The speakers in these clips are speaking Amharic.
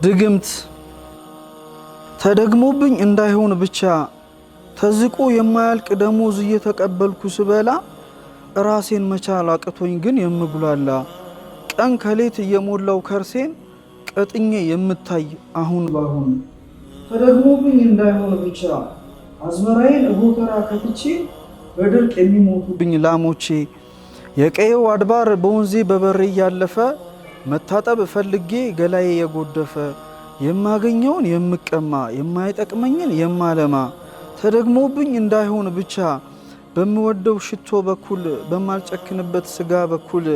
ድግምት ተደግሞብኝ እንዳይሆን ብቻ ተዝቆ የማያልቅ ደሞዝ እየተቀበልኩ ስበላ ራሴን መቻል አቅቶኝ ግን የምጉላላ ቀን ከሌት እየሞላው ከርሴን ቀጥኜ የምታይ አሁን ባሁን ተደግሞብኝ እንዳይሆን ብቻ አዝመራዬን ጎተራ ከትቼ በድርቅ የሚሞቱብኝ ላሞቼ የቀየው አድባር በወንዜ በበሬ እያለፈ መታጠብ ፈልጌ ገላዬ የጎደፈ የማገኘውን የምቀማ የማይጠቅመኝን የማለማ ተደግሞብኝ እንዳይሆን ብቻ በምወደው ሽቶ በኩል በማልጨክንበት ስጋ በኩል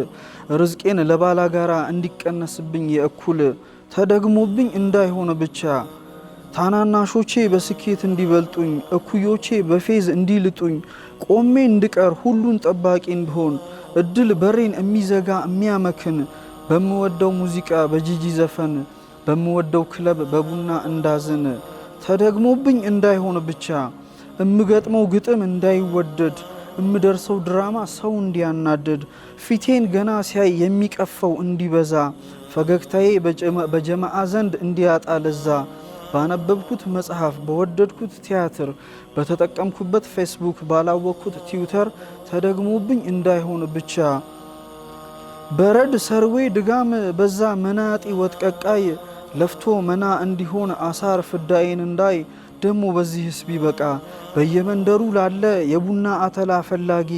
ርዝቄን ለባላጋራ እንዲቀነስብኝ የእኩል ተደግሞብኝ እንዳይሆን ብቻ ታናናሾቼ በስኬት እንዲበልጡኝ እኩዮቼ በፌዝ እንዲልጡኝ ቆሜ እንድቀር ሁሉን ጠባቂ እንድሆን እድል በሬን የሚዘጋ የሚያመክን በምወደው ሙዚቃ በጂጂ ዘፈን በምወደው ክለብ በቡና እንዳዝን ተደግሞብኝ እንዳይሆን ብቻ እምገጥመው ግጥም እንዳይወደድ እምደርሰው ድራማ ሰው እንዲያናደድ ፊቴን ገና ሲያይ የሚቀፈው እንዲበዛ ፈገግታዬ በጀማዓ ዘንድ እንዲያጣ ለዛ ባነበብኩት መጽሐፍ በወደድኩት ቲያትር በተጠቀምኩበት ፌስቡክ ባላወቅኩት ትዊተር ተደግሞብኝ እንዳይሆን ብቻ በረድ ሰርዌ ድጋም በዛ መናጢ ወጥቀቃይ ለፍቶ መና እንዲሆን አሳር ፍዳዬን እንዳይ ደሞ በዚህስ ቢበቃ በየመንደሩ ላለ የቡና አተላ ፈላጊ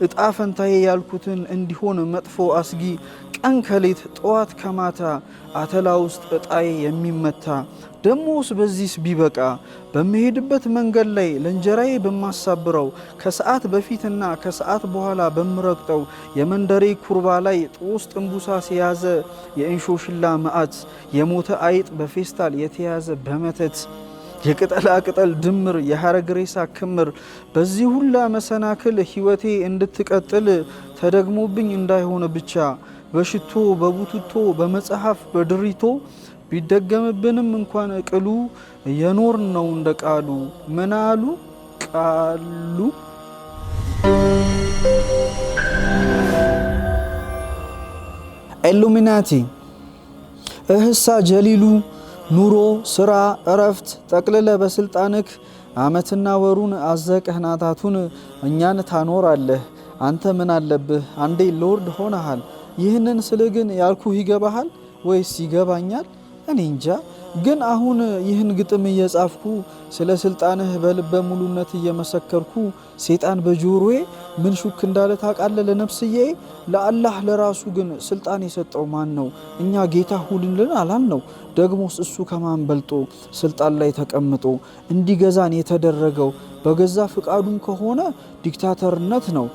እጣ ፈንታዬ ያልኩትን እንዲሆን መጥፎ አስጊ ቀን ከሌት ጠዋት ከማታ አተላ ውስጥ እጣዬ የሚመታ ደሞስ በዚህስ ቢበቃ በመሄድበት መንገድ ላይ ለእንጀራዬ በማሳብረው ከሰዓት በፊትና ከሰዓት በኋላ በምረግጠው የመንደሬ ኩርባ ላይ ጦስ ጥንቡሳ ሲያዘ የእንሾሽላ መዓት የሞተ አይጥ በፌስታል የተያዘ በመተት የቅጠላ ቅጠል ድምር የሐረግ ሬሳ ክምር በዚህ ሁላ መሰናክል ሕይወቴ እንድትቀጥል ተደግሞብኝ እንዳይሆን ብቻ በሽቶ በቡትቶ በመጽሐፍ በድሪቶ ቢደገምብንም እንኳን ቅሉ የኖር ነው እንደ ቃሉ መናሉ ቃሉ ኢሉሚናቲ እህሳ ጀሊሉ ኑሮ ስራ እረፍት ጠቅልለ በስልጣንክ አመትና ወሩን አዘቀህ ናታቱን እኛን ታኖራለህ አንተ ምን አለብህ አንዴ ሎርድ ሆነሃል ይህንን ስል ግን ያልኩህ ይገባሃል ወይስ ይገባኛል እኔ እንጃ ግን አሁን ይህን ግጥም እየጻፍኩ ስለ ስልጣንህ በልበ ሙሉነት እየመሰከርኩ ሴጣን በጆሮዬ ምን ሹክ እንዳለ ታውቃለህ ለነፍስዬ ለአላህ ለራሱ ግን ስልጣን የሰጠው ማን ነው እኛ ጌታ ሁሉን አላልነው ደግሞስ እሱ ከማን በልጦ ስልጣን ላይ ተቀምጦ እንዲገዛን የተደረገው በገዛ ፍቃዱን ከሆነ ዲክታተርነት ነው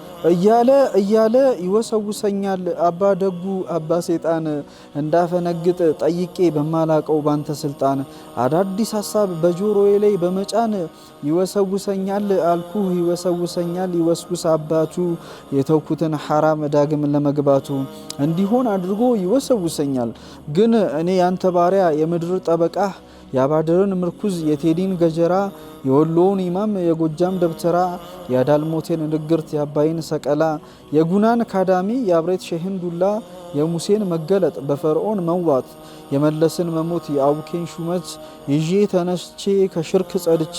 እያለ ይወሰውሰኛል አባ ደጉ አባ ሴጣን እንዳፈነግጥ ጠይቄ በማላቀው ባንተ ስልጣን አዳዲስ ሐሳብ በጆሮዬ ላይ በመጫን ይወሰውሰኛል አልኩህ ይወሰውሰኛል ይወስውስ አባቱ የተውኩትን ሐራም ዳግም ለመግባቱ እንዲሆን አድርጎ ይወሰውሰኛል ግን እኔ ያንተ ባሪያ የምድር ጠበቃ ያባደርን ምርኩዝ የቴዲን ገጀራ የወሎውን ኢማም የጎጃም ደብተራ ያዳልሞቴን ንግርት ያባይን ሰቀላ የጉናን ካዳሚ ያብሬት ሸህን ዱላ የሙሴን መገለጥ በፈርዖን መዋት የመለስን መሞት የአቡኬን ሹመት ይዤ ተነስቼ ከሽርክ ጸድቼ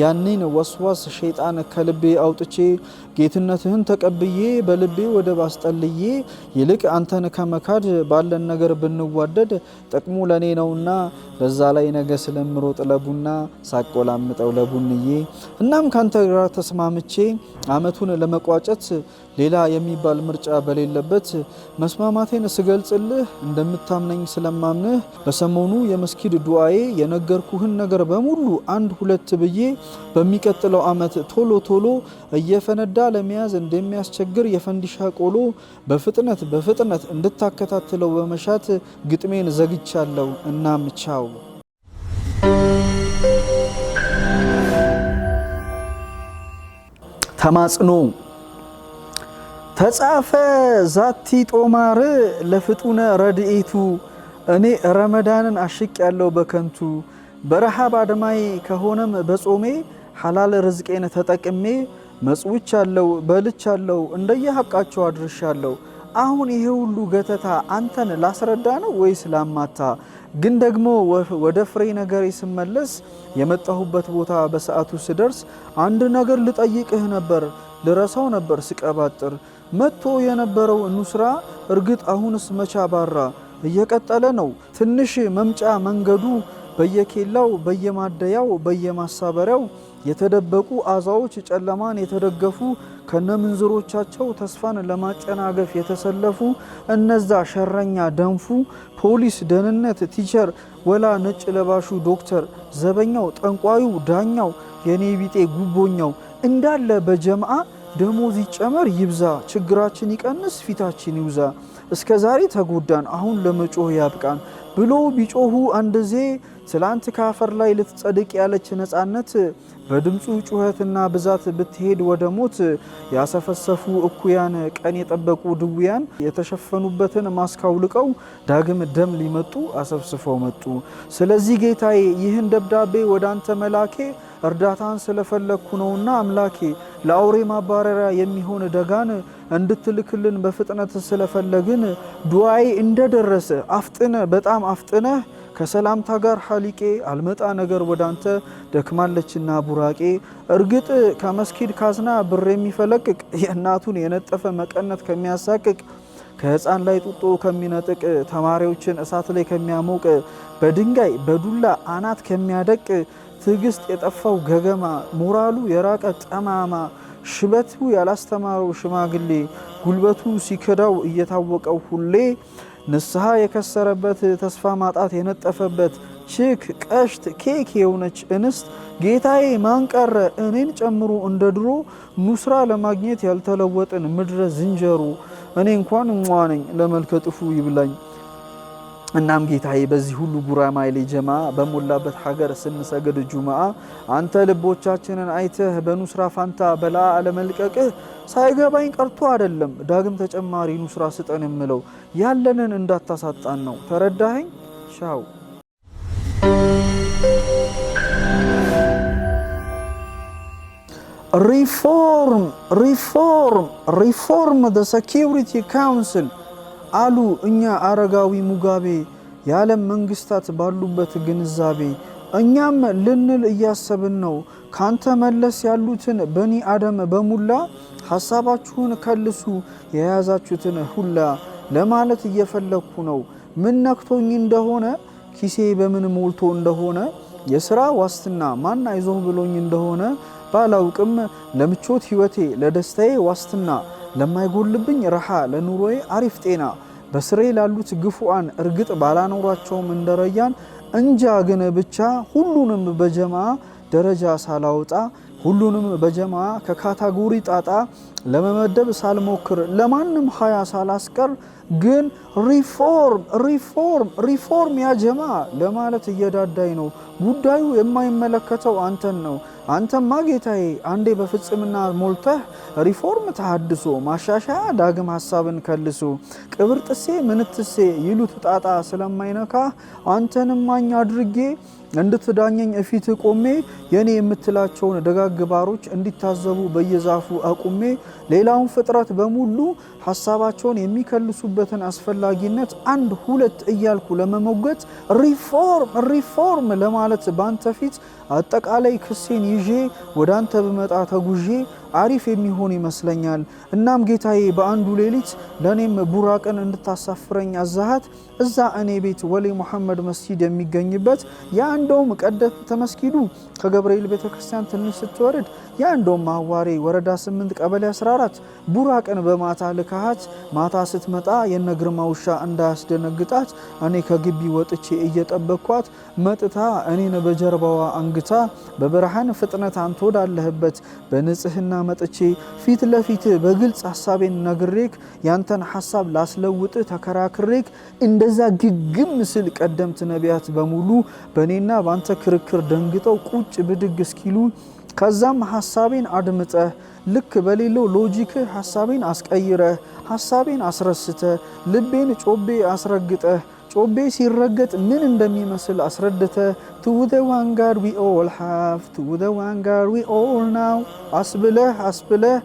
ያንን ወስዋስ ሸይጣን ከልቤ አውጥቼ ጌትነትህን ተቀብዬ በልቤ ወደ ባስጠልዬ ይልቅ አንተን ከመካድ ባለን ነገር ብንዋደድ ጥቅሙ ለኔ ነውና በዛ ላይ ነገ ስለምሮጥ ለቡና ሳቆላምጠው ለቡንዬ እናም ካንተ ጋር ተስማምቼ አመቱን ለመቋጨት ሌላ የሚባል ምርጫ በሌለበት መስማማቴን ስገልጽልህ እንደምታምነኝ ስለማምንህ በሰሞኑ የመስጊድ ዱዓዬ የነገርኩህን ነገር በሙሉ አንድ ሁለት ብዬ በሚቀጥለው አመት ቶሎ ቶሎ እየፈነዳ ለመያዝ እንደሚያስቸግር የፈንዲሻ ቆሎ በፍጥነት እንድታከታትለው በመሻት ግጥሜን ዘግቻለሁ እናም ቻው ተማጽኖ ተጻፈ ዛቲ ጦማር ለፍጡነ ረድኤቱ እኔ ረመዳንን አሽቅ ያለው በከንቱ በረሃብ አድማይ ከሆነም በጾሜ ሐላል ርዝቄን ተጠቅሜ መጽውቻለሁ በልቻለሁ እንደየሐቃቸው አድርሻለሁ አሁን ይሄ ሁሉ ገተታ አንተን ላስረዳ ነው ወይስ ላማታ ግን ደግሞ ወደ ፍሬ ነገር ስመለስ የመጣሁበት ቦታ በሰዓቱ ስደርስ አንድ ነገር ልጠይቅህ ነበር፣ ልረሳው ነበር ስቀባጥር። መጥቶ የነበረው ኑስራ እርግጥ አሁንስ መቻ ባራ እየቀጠለ ነው ትንሽ መምጫ መንገዱ። በየኬላው በየማደያው በየማሳበሪያው የተደበቁ አዛዎች ጨለማን የተደገፉ ከነምንዝሮቻቸው ተስፋን ለማጨናገፍ የተሰለፉ እነዛ ሸረኛ ደንፉ ፖሊስ፣ ደህንነት፣ ቲቸር፣ ወላ ነጭ ለባሹ ዶክተር፣ ዘበኛው፣ ጠንቋዩ፣ ዳኛው፣ የኔ ቢጤ ጉቦኛው እንዳለ በጀምዓ ደሞዝ ይጨመር ይብዛ፣ ችግራችን ይቀንስ ፊታችን ይውዛ፣ እስከ ዛሬ ተጎዳን አሁን ለመጮህ ያብቃን ብሎ ቢጮሁ አንደዜ ስላንት ካፈር ላይ ልትጸድቅ ያለች ነፃነት በድምፁ ጩኸትና ብዛት ብትሄድ ወደ ሞት ያሰፈሰፉ እኩያን ቀን የጠበቁ ድውያን የተሸፈኑበትን ማስካውልቀው ዳግም ደም ሊመጡ አሰፍስፈው መጡ። ስለዚህ ጌታዬ ይህን ደብዳቤ ወደ አንተ መላኬ እርዳታን ስለፈለግኩ ነውና አምላኬ ለአውሬ ማባረሪያ የሚሆን ደጋን እንድትልክልን በፍጥነት ስለፈለግን ዱዓዬ እንደደረሰ አፍጥነ በጣም አፍጥነህ ከሰላምታ ጋር ሐሊቄ አልመጣ ነገር ወደ አንተ ደክማለችና ቡራቄ። እርግጥ ከመስጊድ ካዝና ብር የሚፈለቅቅ የእናቱን የነጠፈ መቀነት ከሚያሳቅቅ ከህፃን ላይ ጡጦ ከሚነጥቅ ተማሪዎችን እሳት ላይ ከሚያሞቅ በድንጋይ በዱላ አናት ከሚያደቅ ትዕግስት የጠፋው ገገማ ሞራሉ የራቀ ጠማማ ሽበቱ ያላስተማረው ሽማግሌ ጉልበቱ ሲከዳው እየታወቀው ሁሌ ንስሐ የከሰረበት ተስፋ ማጣት የነጠፈበት ችክ ቀሽት ኬክ የሆነች እንስት ጌታዬ ማንቀረ እኔን ጨምሮ እንደ ድሮ ኑስራ ለማግኘት ያልተለወጥን ምድረ ዝንጀሮ እኔ እንኳን ነኝ ለመልከጥፉ ይብላኝ። እናም ጌታዬ በዚህ ሁሉ ጉራማይሌ ጀማ በሞላበት ሀገር ስንሰግድ ጁማአ አንተ ልቦቻችንን አይተህ በኑስራ ፋንታ በላ አለመልቀቅህ ሳይገባኝ ቀርቶ አይደለም ዳግም ተጨማሪ ኑስራ ስጠን የምለው ያለንን እንዳታሳጣን ነው። ተረዳኸኝ? ሻው ሪፎርም the security council አሉ እኛ አረጋዊ ሙጋቤ የዓለም መንግስታት ባሉበት ግንዛቤ እኛም ልንል እያሰብን ነው። ካንተ መለስ ያሉትን በኒ አደም በሙላ ሐሳባችሁን ከልሱ የያዛችሁትን ሁላ ለማለት እየፈለኩ ነው። ምን ነክቶኝ እንደሆነ ኪሴ በምን ሞልቶ እንደሆነ የሥራ ዋስትና ማን አይዞህ ብሎኝ እንደሆነ ባላውቅም ለምቾት ህይወቴ ለደስታዬ ዋስትና ለማይጎልብኝ ረሃ ለኑሮዬ አሪፍ ጤና በስሬ ላሉት ግፉአን እርግጥ ባላኖራቸውም እንደረያን እንጃ ግን ብቻ ሁሉንም በጀማ ደረጃ ሳላውጣ ሁሉንም በጀማ ከካታጎሪ ጣጣ ለመመደብ ሳልሞክር ለማንም ሀያ ሳላስቀር ግን ሪፎርም ያ ጀማ ለማለት እየዳዳኝ ነው። ጉዳዩ የማይመለከተው አንተን ነው። አንተማ ጌታዬ አንዴ በፍጽምና ሞልተህ ሪፎርም ተሐድሶ ማሻሻያ ዳግም ሐሳብን ከልሶ ቅብር ጥሴ ምንትሴ ይሉት ጣጣ ስለማይነካ አንተንም ማኝ አድርጌ እንድትዳኘኝ እፊት ቆሜ የኔ የምትላቸውን ደጋግ ባሮች እንዲታዘቡ በየዛፉ አቁሜ ሌላውን ፍጥረት በሙሉ ሐሳባቸውን የሚከልሱበትን አስፈላጊነት አንድ ሁለት እያልኩ ለመሞገት ሪፎርም ለማለት ባንተ ፊት አጠቃላይ ክሴን ይዤ ወደ አንተ በመጣ ተጉዤ አሪፍ የሚሆን ይመስለኛል። እናም ጌታዬ በአንዱ ሌሊት ለኔም ቡራቅን እንድታሳፍረኝ አዛሃት እዛ እኔ ቤት ወሊ መሐመድ መስጂድ የሚገኝበት ያንዶም ቀደት ተመስጊዱ ከገብርኤል ቤተክርስቲያን ትንሽ ስትወርድ ያንዶም ማዋሬ ወረዳ 8 ቀበሌ 14 ቡራቅን በማታ ልካሃት ማታ ስትመጣ የነግርማ ውሻ እንዳያስደነግጣት እኔ ከግቢ ወጥቼ እየጠበቅኳት መጥታ እኔን በጀርባዋ አንግታ በብርሃን ፍጥነት አንተ ወዳለህበት በንጽህና መጥቼ ፊት ለፊት በግልጽ ሐሳቤን ነግሬክ ያንተን ሐሳብ ላስለውጥ ተከራክሬክ እንደዛ ግግም ምስል ቀደምት ነቢያት በሙሉ በኔና ባንተ ክርክር ደንግጠው ቁጭ ብድግ እስኪሉ ከዛም ሐሳቤን አድምጠህ ልክ በሌለው ሎጂክ ሐሳቤን አስቀይረህ ሐሳቤን አስረስተህ ልቤን ጮቤ አስረግጠህ ጮቤ ሲረገጥ ምን እንደሚመስል አስረድተህ to the one God we all have to the one God we all now አስብለህ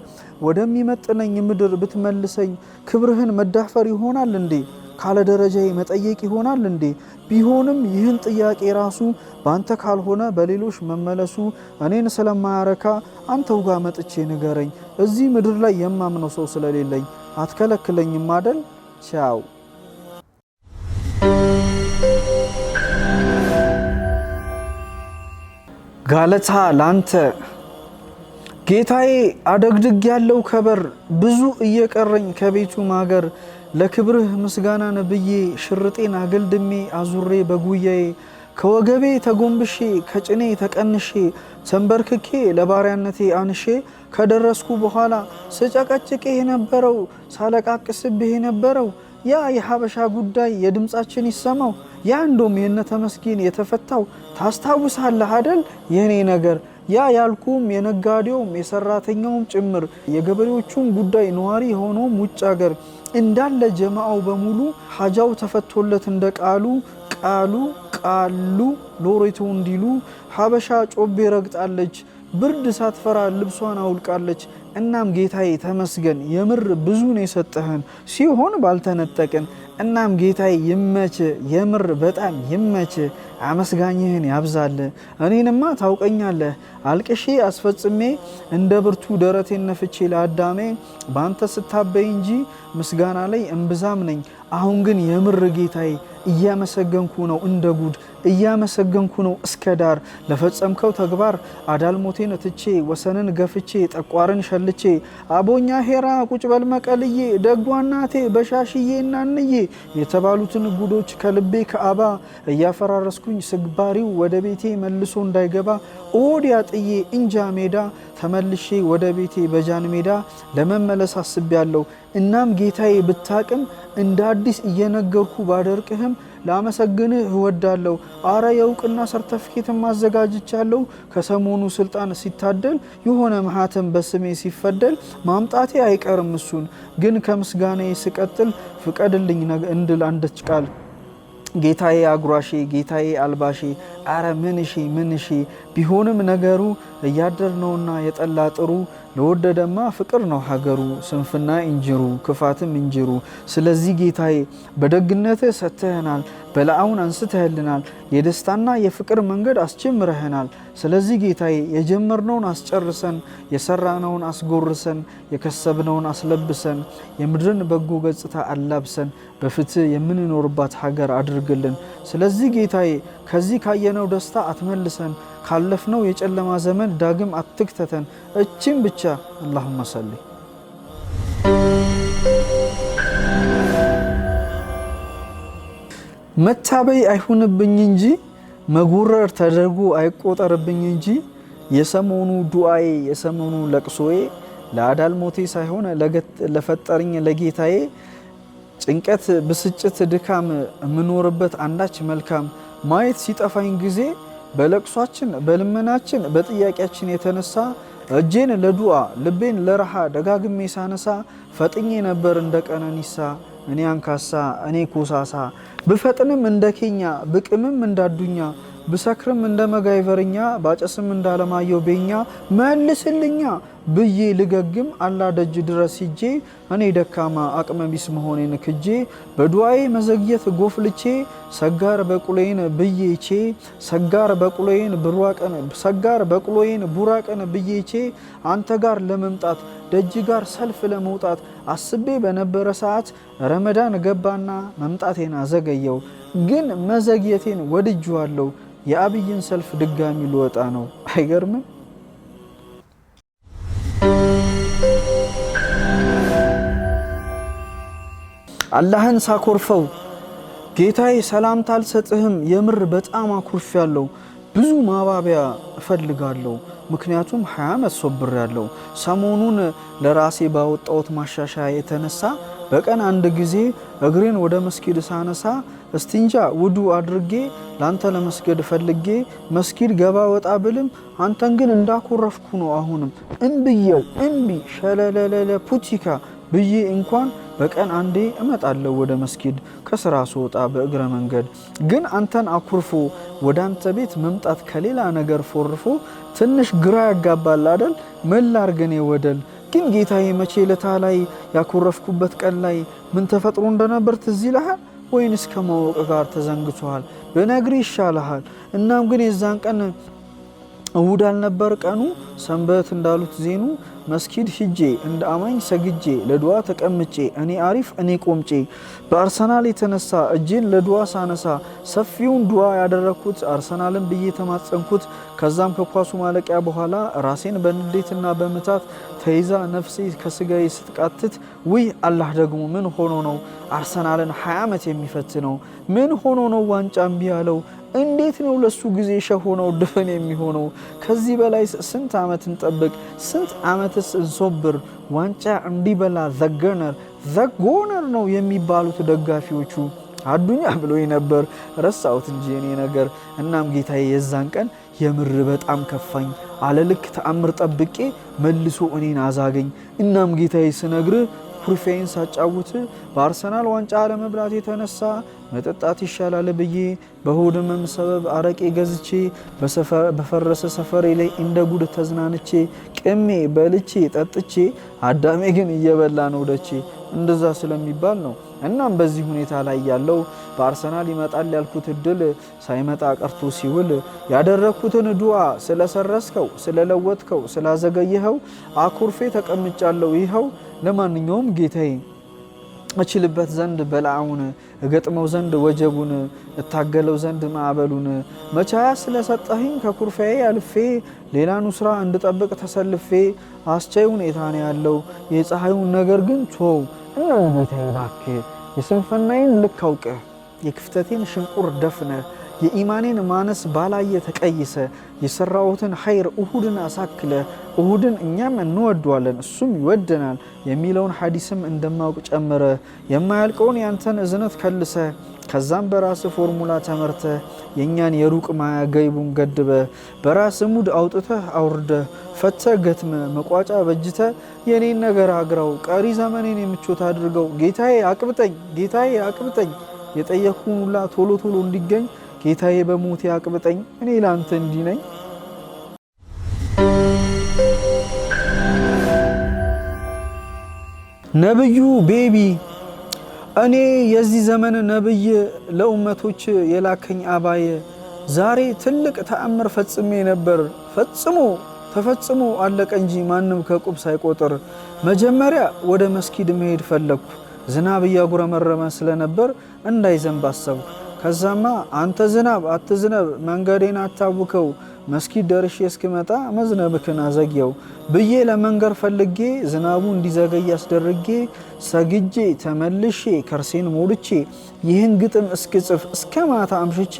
ወደሚመጥነኝ ምድር ብትመልሰኝ ክብርህን መዳፈር ይሆናል እንዴ? ካለ ደረጃዬ መጠየቅ ይሆናል እንዴ? ቢሆንም ይህን ጥያቄ ራሱ ባንተ ካልሆነ በሌሎች መመለሱ እኔን ስለማያረካ አንተው ጋር መጥቼ ንገረኝ። እዚህ ምድር ላይ የማምነው ሰው ስለሌለኝ አትከለክለኝም አደል? ቻው። ጋለታ ላንተ ጌታዬ አደግድግ ያለው ከበር ብዙ እየቀረኝ ከቤቱ ማገር ለክብርህ ምስጋናን ብዬ ሽርጤን አገልድሜ አዙሬ በጉያዬ ከወገቤ ተጎንብሼ ከጭኔ ተቀንሼ ተንበርክኬ ለባሪያነቴ አንሼ ከደረስኩ በኋላ ስጨቀጭቅህ የነበረው ሳለቃቅስብህ የነበረው ያ የሀበሻ ጉዳይ የድምጻችን ይሰማው ያ እንደም የነ ተመስገን የተፈታው ታስታውሳለህ አይደል? የኔ ነገር ያ ያልኩም የነጋዴውም የሰራተኛውም ጭምር የገበሬዎቹም ጉዳይ ነዋሪ ሆኖም ውጭ ሀገር እንዳለ ጀማዓው በሙሉ ሐጃው ተፈቶለት እንደቃሉ ቃሉ ሎሬቱ እንዲሉ ሀበሻ ጮቤ ረግጣለች ብርድ ሳትፈራ ልብሷን አውልቃለች። እናም ጌታዬ ተመስገን የምር ብዙ ነው የሰጠህን ሲሆን ባልተነጠቅን። እናም ጌታዬ ይመች የምር በጣም ይመች አመስጋኝህን ያብዛል። እኔንማ ታውቀኛለህ አልቅሼ አስፈጽሜ እንደ ብርቱ ደረቴን ነፍቼ ለአዳሜ ባንተ ስታበይ እንጂ ምስጋና ላይ እምብዛም ነኝ። አሁን ግን የምር ጌታዬ እያመሰገንኩ ነው እንደ ጉድ እያመሰገንኩ ነው እስከ ዳር ለፈጸምከው ተግባር አዳልሞቴን ትቼ ወሰንን ገፍቼ ጠቋርን ሸልቼ አቦኛ ሄራ ቁጭበል መቀልዬ ደጓናቴ በሻሽዬ እናንዬ የተባሉትን ጉዶች ከልቤ ከአባ እያፈራረስኩኝ ስግባሪው ወደ ቤቴ መልሶ እንዳይገባ ኦዲያ ጥዬ እንጃ ሜዳ ተመልሼ ወደ ቤቴ በጃን ሜዳ ለመመለስ አስቤያለሁ። እናም ጌታዬ ብታቅም እንደ አዲስ እየነገርኩ ባደርቅህም ላመሰግንህ እወዳለሁ። አረ የእውቅና ሰርተፊኬት ማዘጋጅቻለሁ። ከሰሞኑ ስልጣን ሲታደል የሆነ ማህተም በስሜ ሲፈደል ማምጣቴ አይቀርም። እሱን ግን ከምስጋናዬ ስቀጥል ፍቀድልኝ እንድል አንደች ቃል ጌታዬ አጉራሼ ጌታዬ አልባሼ አረ ምንሺ ቢሆንም ነገሩ እያደር ነውና የጠላ ጥሩ ለወደደማ ፍቅር ነው ሀገሩ ስንፍና እንጅሩ ክፋትም እንጅሩ። ስለዚህ ጌታዬ በደግነትህ ሰጥተህናል በላአውን አንስተህልናል የደስታና የፍቅር መንገድ አስጀምረህናል። ስለዚህ ጌታዬ የጀመርነውን አስጨርሰን የሰራነውን አስጎርሰን የከሰብነውን አስለብሰን የምድርን በጎ ገጽታ አላብሰን በፍትህ የምንኖርባት ሀገር አድርግልን። ስለዚህ ጌታዬ ከዚህ ካየነው ደስታ አትመልሰን ካለፍነው የጨለማ ዘመን ዳግም አትክተተን። እቺም ብቻ አላሁመ ሰሊ መታበይ አይሁንብኝ እንጂ መጉረር ተደርጎ አይቆጠርብኝ እንጂ የሰሞኑ ዱዓዬ የሰሞኑ ለቅሶዬ ለአዳልሞቴ ሳይሆን ለፈጠርኝ ለጌታዬ ጭንቀት ብስጭት ድካም የምኖርበት አንዳች መልካም ማየት ሲጠፋኝ ጊዜ በለቅሷችን በልመናችን በጥያቄያችን የተነሳ እጄን ለዱዓ ልቤን ለረሃ ደጋግሜ ሳነሳ ፈጥኜ ነበር እንደ ቀነኒሳ እኔ አንካሳ እኔ ኮሳሳ ብፈጥንም እንደ ኬኛ ብቅምም እንዳዱኛ ብሰክርም እንደ መጋይቨርኛ ባጨስም እንዳለማየው ቤኛ መልስልኛ ብዬ ልገግም አላ ደጅ ድረስ ሂጄ እኔ ደካማ አቅመ ቢስ መሆኔን ክጄ በዱዓዬ መዘግየት ጎፍልቼ ሰጋር በቁሎዬን ብዬቼ ሰጋር በቁሎዬን ቡራቀን ብዬቼ አንተ ጋር ለመምጣት ደጅ ጋር ሰልፍ ለመውጣት አስቤ በነበረ ሰዓት ረመዳን ገባና መምጣቴን አዘገየው። ግን መዘግየቴን ወድጄዋለሁ። የአብይን ሰልፍ ድጋሚ ልወጣ ነው። አይገርምም? አላህን ሳኮርፈው ጌታዬ ሰላምታ አልሰጥህም የምር በጣም አኩርፌያለሁ። ብዙ ማባቢያ እፈልጋለሁ ምክንያቱም 20 ዓመት ሶብሬያለሁ። ሰሞኑን ለራሴ ባወጣሁት ማሻሻያ የተነሳ በቀን አንድ ጊዜ እግሬን ወደ መስጊድ ሳነሳ እስቲንጃ ውዱ አድርጌ ላንተ ለመስገድ ፈልጌ መስጊድ ገባ ወጣ ብልም አንተን ግን እንዳኮረፍኩ ነው። አሁንም እምቢ ሸለለለ ፑቲካ ብዬ እንኳን በቀን አንዴ እመጣለሁ ወደ መስጊድ ከስራ ስወጣ በእግረ መንገድ። ግን አንተን አኩርፎ ወደ አንተ ቤት መምጣት ከሌላ ነገር ፎርፎ ትንሽ ግራ ያጋባል አይደል? ምን ላርገኔ ወደል ግን ጌታዬ መቼ ለታ ላይ ያኮረፍኩበት ቀን ላይ ምን ተፈጥሮ እንደነበር ትዝ ይልሃል? ወይንስ ከማወቅ ጋር ተዘንግቷል? ብነግርህ ይሻልሃል። እናም ግን የዛን ቀን እሁድ አልነበር ቀኑ፣ ሰንበት እንዳሉት ዜኑ መስጊድ ሂጄ እንደ አማኝ ሰግጄ ለዱዓ ተቀምጬ እኔ አሪፍ እኔ ቆምጬ በአርሰናል የተነሳ እጄን ለዱዓ ሳነሳ ሰፊውን ዱዓ ያደረኩት አርሰናልን ብዬ ተማጸንኩት። ከዛም ከኳሱ ማለቂያ በኋላ ራሴን በንዴትና በምታት ተይዛ ነፍሴ ከስጋዬ ስትቃትት ውይ አላህ ደግሞ ምን ሆኖ ነው አርሰናልን 20 ዓመት የሚፈትነው? ምን ሆኖ ነው ዋንጫ እምቢ ያለው? እንዴት ነው ለሱ ጊዜ ሸሆነው ድፍን የሚሆነው? ከዚህ በላይ ስንት ዓመት እንጠብቅ? ስንት ዓመትስ እንሶብር? ዋንጫ እንዲበላ ዘጎነር ነው የሚባሉት ደጋፊዎቹ። አዱኛ ብሎኝ ነበር ረሳሁት እንጂ እኔ ነገር። እናም ጌታዬ የዛን ቀን የምር በጣም ከፋኝ። አለልክ ተአምር ጠብቄ መልሶ እኔን አዛገኝ። እናም ጌታዬ ስነግር ኩርፌን ሳጫውት በአርሰናል ዋንጫ ለመብላት የተነሳ መጠጣት ይሻላል ብዬ በሆድ ህመም ሰበብ አረቄ ገዝቼ በፈረሰ ሰፈሬ ላይ እንደ ጉድ ተዝናንቼ ቅሜ በልቼ ጠጥቼ አዳሜ ግን እየበላ ነው ደቼ እንደዛ ስለሚባል ነው። እናም በዚህ ሁኔታ ላይ ያለው በአርሰናል ይመጣል ያልኩት እድል ሳይመጣ ቀርቶ ሲውል ያደረኩትን ዱዓ ስለሰረስከው፣ ስለለወጥከው፣ ስላዘገየኸው አኩርፌ ተቀምጫለሁ ይኸው። ለማንኛውም ጌታዬ እችልበት ዘንድ በላውን እገጥመው ዘንድ ወጀቡን እታገለው ዘንድ ማዕበሉን መቻያ ስለሰጠኸኝ ከኩርፌዬ አልፌ ሌላ ኑስራ እንድጠብቅ ተሰልፌ አስቻይ ሁኔታ ነው ያለው የፀሐዩን ነገር ግን ቶው ጌታዬ እባክህ የስንፍናዬን ልክ አውቀህ የክፍተቴን ሽንቁር ደፍነህ የኢማኔን ማነስ ባላየ ተቀይሰ የሰራሁትን ኸይር እሁድን አሳክለ እሁድን እኛም እንወደዋለን እሱም ይወደናል የሚለውን ሐዲስም እንደማውቅ ጨምረ የማያልቀውን ያንተን እዝነት ከልሰ ከዛም በራስ ፎርሙላ ተመርተ የኛን የሩቅ ማያ ገይቡን ገድበ በራስ ሙድ አውጥተህ አውርደ ፈተ ገትመ መቋጫ በጅተ የኔን ነገር አግራው ቀሪ ዘመኔን የምቾት አድርገው። ጌታዬ አቅብጠኝ፣ ጌታዬ አቅብጠኝ፣ የጠየቅኩን ሁላ ቶሎ ቶሎ እንዲገኝ ጌታዬ በሞቴ አቅብጠኝ፣ እኔ ላንተ እንዲህ ነኝ። ነብዩ ቤቢ እኔ የዚህ ዘመን ነብይ ለኡመቶች የላከኝ አባዬ ዛሬ ትልቅ ተአምር ፈጽሜ ነበር። ተፈጽሞ አለቀ እንጂ ማንም ከቁብ ሳይቆጥር። መጀመሪያ ወደ መስጊድ መሄድ ፈለግኩ። ዝናብ እያጉረመረመ ስለነበር እንዳይዘንብ አሰብኩ። ከዛማ አንተ ዝናብ አትዝነብ መንገዴን አታውከው መስጊድ ደርሼ እስክመጣ መዝነብክን አዘግየው ብዬ ለመንገር ፈልጌ ዝናቡ እንዲዘገይ አስደርጌ ሰግጄ ተመልሼ ከርሴን ሞልቼ ይህን ግጥም እስክጽፍ እስከ ማታ አምሽቼ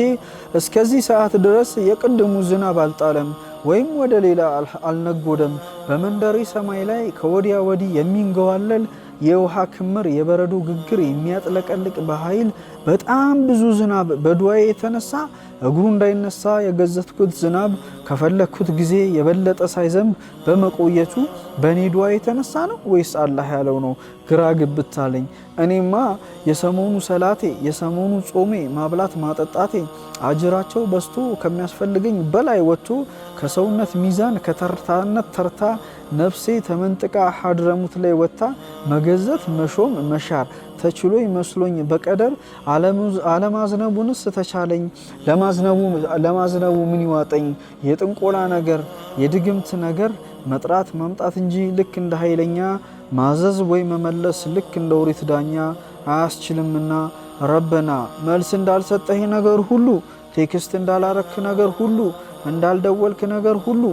እስከዚህ ሰዓት ድረስ የቅድሙ ዝናብ አልጣለም ወይም ወደ ሌላ አልነጎደም። በመንደሬ ሰማይ ላይ ከወዲያ ወዲህ የሚንገዋለል የውሃ ክምር የበረዶ ግግር የሚያጥለቀልቅ በኃይል በጣም ብዙ ዝናብ በዱዓዬ የተነሳ እግሩ እንዳይነሳ የገዘትኩት ዝናብ ከፈለኩት ጊዜ የበለጠ ሳይዘንብ በመቆየቱ በኔ ዱዓ የተነሳ ነው ወይስ አላህ ያለው ነው? ግራ ግብት አለኝ። እኔማ የሰሞኑ ሰላቴ የሰሞኑ ጾሜ ማብላት ማጠጣቴ አጅራቸው በስቶ ከሚያስፈልገኝ በላይ ወጥቶ ከሰውነት ሚዛን ከተርታነት ተርታ ነፍሴ ተመንጥቃ ሐድረሙት ላይ ወጥታ መገዘት መሾም መሻር ተችሎ ይመስሎኝ በቀደር አለማዝነቡንስ ተቻለኝ። ለማዝነቡ ምን ይዋጠኝ? የጥንቆላ ነገር የድግምት ነገር መጥራት ማምጣት እንጂ ልክ እንደ ኃይለኛ ማዘዝ ወይ መመለስ ልክ እንደ ኦሪት ዳኛ አያስችልምና ረበና መልስ እንዳልሰጠህ ነገር ሁሉ ቴክስት እንዳላረክ ነገር ሁሉ እንዳልደወልክ ነገር ሁሉ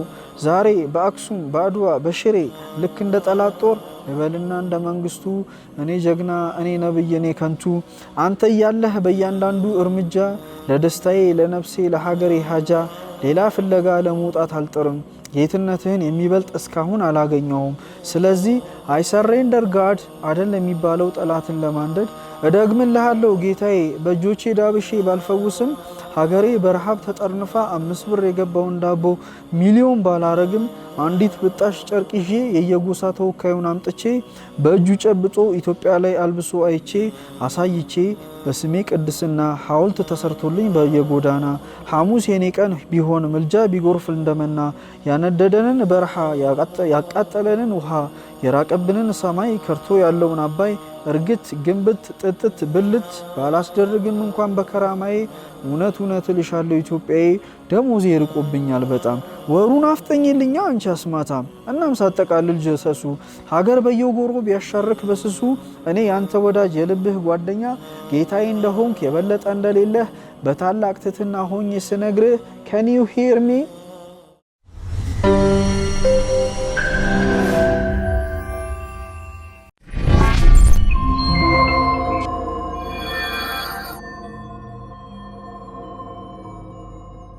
ዛሬ በአክሱም በአድዋ በሽሬ ልክ እንደ ጠላት ጦር ልበልና እንደ መንግስቱ እኔ ጀግና እኔ ነብይ እኔ ከንቱ አንተ ያለህ በእያንዳንዱ እርምጃ ለደስታዬ ለነፍሴ ለሀገሬ ሀጃ ሌላ ፍለጋ ለመውጣት አልጥርም። ጌትነትህን የሚበልጥ እስካሁን አላገኘውም። ስለዚህ አይ ሰሬንደር ጋድ አደል የሚባለው ጠላትን ለማንደድ እደግምልሃለሁ ጌታዬ በእጆቼ ዳብሼ ባልፈውስም ሀገሬ በረሃብ ተጠርንፋ 5 ብር የገባውን ዳቦ ሚሊዮን ባላረግም አንዲት ብጣሽ ጨርቅ ይዤ የየጎሳ ተወካዩን አምጥቼ በእጁ ጨብጦ ኢትዮጵያ ላይ አልብሶ አይቼ አሳይቼ በስሜ ቅድስና ሐውልት ተሰርቶልኝ በየጎዳና ሐሙስ የኔ ቀን ቢሆን ምልጃ ቢጎርፍ እንደመና ያነደደንን በረሃ ያቃጠለንን ውሃ የራቀብንን ሰማይ ከርቶ ያለውን አባይ እርግት ግንብት ጥጥት ብልት ባላስደርግም እንኳን በከራማዬ እውነት እውነት እልሻለሁ ኢትዮጵያዬ ደሞዜ ይርቆብኛል በጣም ወሩን አፍጠኝልኛ አንቺ አስማታም። እናም ሳጠቃልል ጀሰሱ ሀገር በየጎሮ ቢያሻርክ በስሱ እኔ ያንተ ወዳጅ የልብህ ጓደኛ ጌታዬ እንደሆንክ የበለጠ እንደሌለህ በታላቅ ትሕትና ሆኜ ስነግርህ can you hear me